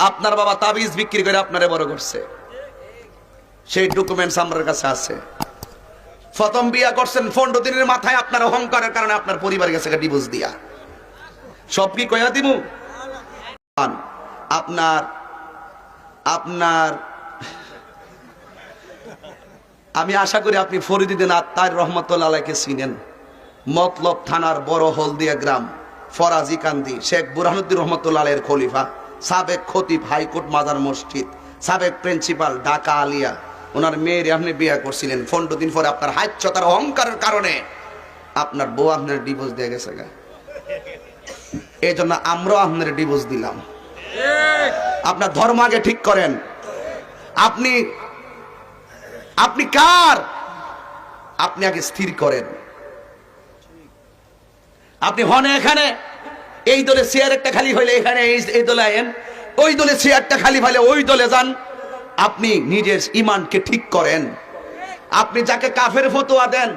আপনার বাবা তাবিজ বিক্রি করে আপনারে বড় করছে, সেই ডকুমেন্টস আমার কাছে আছে। প্রথম বিয়া করছেন 15 দিনের মাথায় আপনার অহংকারের কারণে আপনার পরিবার গেছে ডিভোর্স দিয়া। সব কি কয়া দিমু? আপনার আপনার আমি আশা করি আপনি ফরিদুদ্দিন আত্মার রহমতুল্লাহ আলাইকে চিনেন। মতলব থানার বড় হলদিয়া গ্রাম, ফরাজি কান্দি, শেখ বুরহানুদ্দিন রহমতুল্লাহ আলাইয়ের খলিফা, সাবেক খতিব হাইকোর্ট মাজার মসজিদ, সাবেক প্রিন্সিপাল ঢাকা আলিয়া, ওনার মেয়ের আপনি বিয়ে করছিলেন। 15 দিন পরে আপনার হাইচ্যতার অহংকারের কারণে আপনার বউ আপনার ডিভোর্স দিয়ে গেছে গা। এই জন্য আমরাও আপনার ডিভোর্স দিলাম। আপনার ধর্ম আগে ঠিক করেন। আপনি আপনি কার? আপনি আগে স্থির করেন। আপনি হনে এখানে এই দলে চেয়ার একটা খালি হইলে এখানে এই দলে আইন, ওই দলে চেয়ারটা খালি হইলে ওই দলে যান। আপনি নিজের ইমানকে ঠিক করেন। আপনি যাকে কাফের ফতোয়া দেন,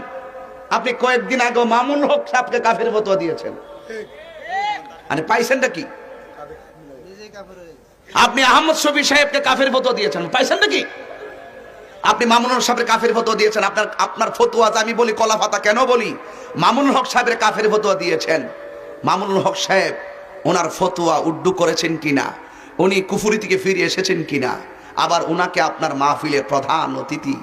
আপনি কয়েকদিন আগে মামুন হক সাহেবকে কাফের ফতোয়া দিয়েছেন, মানে পাইছেনটা কি? আপনি আহমদ শফি সাহেবকে কাফের ফতোয়া দিয়েছেন, পাইছেন নাকি? আপনি মামুন হক সাহেবের কাফের ফতোয়া দিয়েছেন। আপনার ফতোয়া, আমি বলি কলা পাতা কেন বলি, মামুনুল হক সাহেবের কাফের ফতোয়া দিয়েছেন। মামুনুল হক সাহেব ওনার ফতোয়া উর্দু করেছেন কিনা, উনি কুফরি থেকে ফিরে এসেছেন কিনা, আবার ওনাকে আপনার মাহফিলের প্রধান অতিথি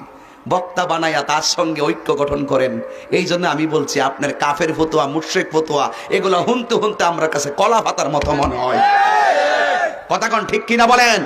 বক্তা বানাইয়া তার সঙ্গে ঐক্য গঠন করেন। এই জন্য আমি বলছি আপনার কাফের ফতোয়া, মুশরিক ফতোয়া এগুলো হুনতে হুনতে আমার কাছে কলা পাতার মতো মনে হয়। কথা কোন ঠিক কিনা বলেন?